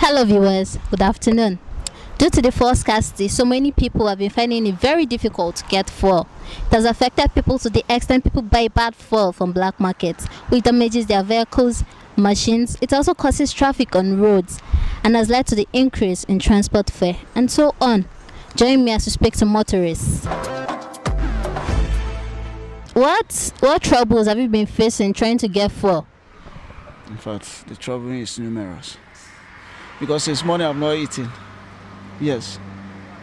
Hello viewers, good afternoon. Due to the fuel scarcity, so many people have been finding it very difficult to get fuel. It has affected people to the extent people buy bad fuel from black markets, which damages their vehicles, machines. It also causes traffic on roads and has led to the increase in transport fare and so on. Join me as we speak to motorists. What troubles have you been facing trying to get fuel? In fact, the trouble is numerous. Because since morning I've not eaten. Yes,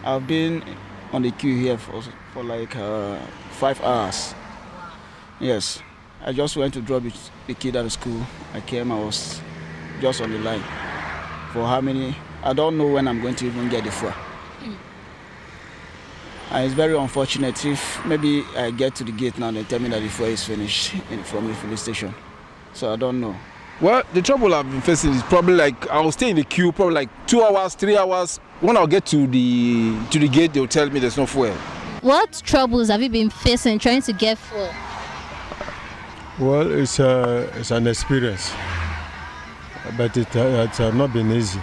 I've been on the queue here for like 5 hours. Yes, I just went to drop the kid at the school. I came, I was just on the line. For how many? I don't know when I'm going to even get the fuel. And it's very unfortunate if maybe I get to the gate now and they tell me that the fuel is finished from the filling station. So I don't know. Well, the trouble I've been facing is probably like I'll stay in the queue probably like 2 hours, 3 hours. When I'll get to the gate, they'll tell me there's no fuel. What troubles have you been facing trying to get fuel? Well, it's an experience, but it has not been easy.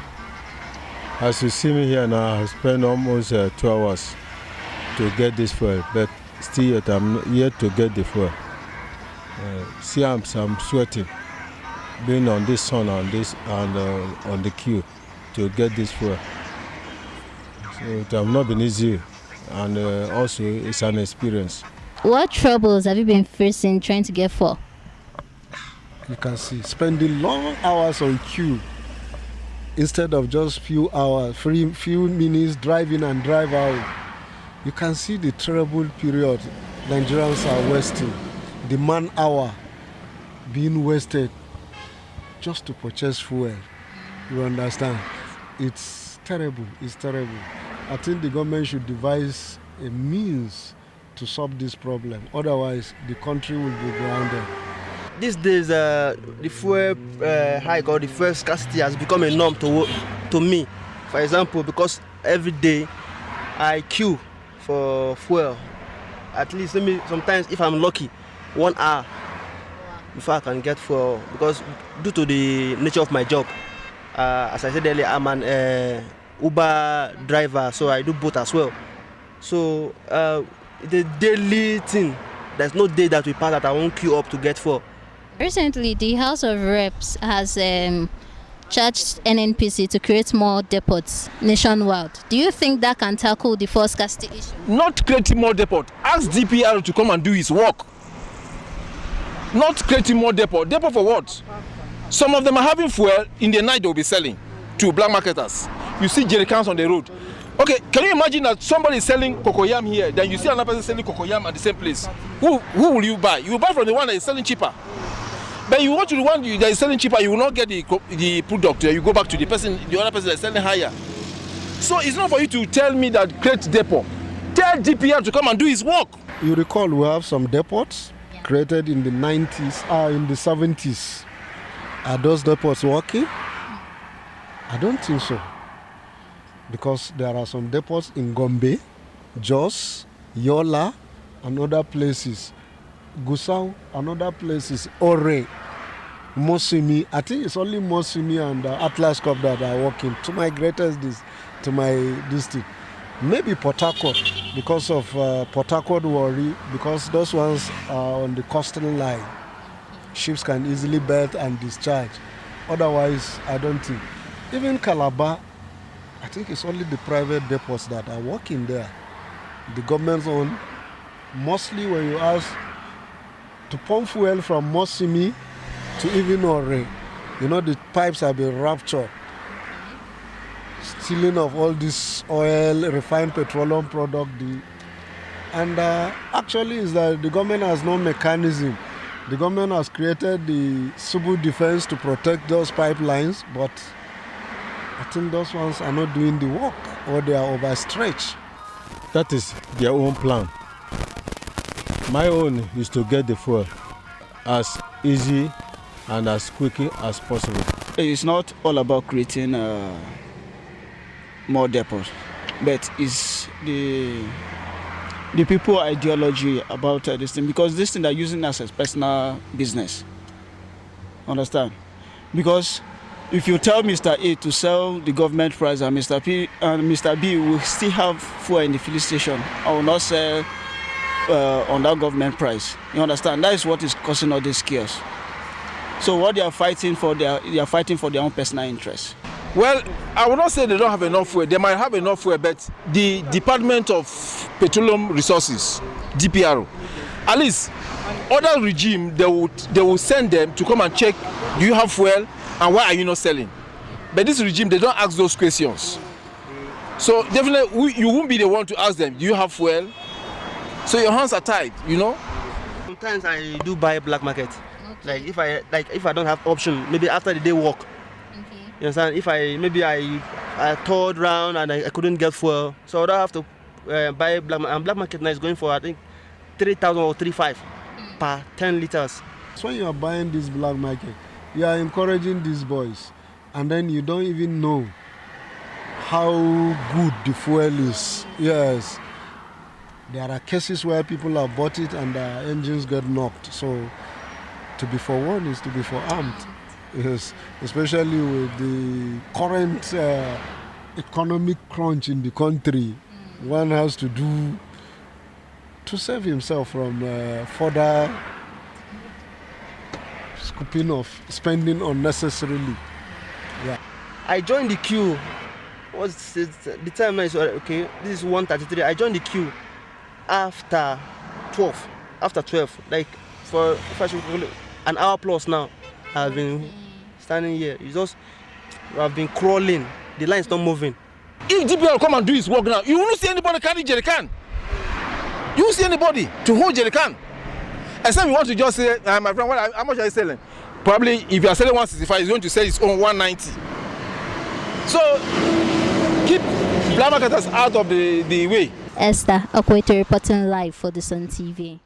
As you see me here now, I've spent almost 2 hours to get this fuel, but still yet I'm yet to get the fuel. See, I'm sweating, being on this sun on the queue to get this fuel. So it has not been easy, and also it's an experience. What troubles have you been facing trying to get fuel? You can see spending long hours on queue instead of just few hours, few minutes driving and drive out. You can see the terrible period Nigerians are wasting, the man hour being wasted just to purchase fuel. You understand? It's terrible. It's terrible. I think the government should devise a means to solve this problem. Otherwise, the country will be grounded. These days, the fuel hike or the fuel scarcity has become a norm to me. For example, because every day I queue for fuel. At least sometimes, if I'm lucky, 1 hour before I can get fuel. Because due to the nature of my job, as I said earlier, I'm an Uber driver, so I do both as well. So the daily thing, there's no day that we pass that I won't queue up to get fuel. Recently, the House of Reps has charged NNPC to create more depots nationwide. Do you think that can tackle the fuel scarcity issue? Not creating more depot. Ask DPR to come and do his work. Not creating more depot. Depot for what? Some of them are having fuel in the night they'll be selling to black marketers. You see jerry cans on the road. Okay, can you imagine that somebody is selling cocoyam here, then you see another person selling cocoyam at the same place? Who will you buy? You will buy from the one that is selling cheaper. But you go to the one that is selling cheaper, you will not get the product. You go back to the other person that is selling higher. So it's not for you to tell me that create depot. Tell DPR to come and do his work. You recall we have some depots created in the 90s, in the 70s. Are those depots working? I don't think so. Because there are some depots in Gombe, Jos, Yola, and other places. Gusau and other places, Ore, Mosimi. I think it's only Mosimi and Atlas Cup that are working. To my greatest district. Maybe Port Harcourt, because of Port Harcourt worry, because those ones are on the coastal line. Ships can easily berth and discharge. Otherwise, I don't think. Even Calabar, I think it's only the private depots that are working there. The government's own, mostly when you ask to pump fuel from Mosimi to even Ore, the pipes have been ruptured. Stealing of all this oil, refined petroleum product. And actually is that the government has no mechanism. The government has created the civil defense to protect those pipelines, but I think those ones are not doing the work or they are overstretched. That is their own plan. My own is to get the fuel as easy and as quickly as possible. It's not all about creating more depots, but it's the people ideology about this thing, because this thing they're using as a personal business. Understand? Because If you tell Mr. A to sell the government price and Mr. P and Mr. B will still have fuel in the filling station, I will not sell on that government price. You understand? That is what is causing all this chaos. So what they are fighting for, they are fighting for their own personal interests. Well, I would not say they don't have enough fuel. They might have enough fuel, but the Department of Petroleum Resources, DPR, at least other regime, they will send them to come and check, do you have fuel and why are you not selling? But this regime, they don't ask those questions. So definitely you won't be the one to ask them, do you have fuel? So your hands are tied, you know? Sometimes I do buy black market. Like if I don't have option, maybe after the day work. You understand? If I toured round and I couldn't get fuel, so I don't have to buy black market. And black market now is going for I think 3,000 or 3,500 per 10 liters. So when you are buying this black market, you are encouraging these boys, and then you don't even know how good the fuel is. Yes, there are cases where people have bought it and their engines get knocked. So to be forewarned is to be forearmed. Yes, especially with the current economic crunch in the country, one has to do to save himself from further scooping of spending unnecessarily. Yeah. I joined the queue. What's the time now is okay? This is 1:33. I joined the queue after 12. After 12, like for if I should call it an hour plus now. I've been standing here. I've been crawling. The line is not moving. If DPL come and do his work now, you won't see anybody carry jerry can. You won't see anybody to hold jerry can. Except you want to just say, my friend, how much are you selling? Probably if you are selling 165, he's going to sell his own 190. So keep black marketers out of the way. Esther Okwete reporting live for the Sun TV.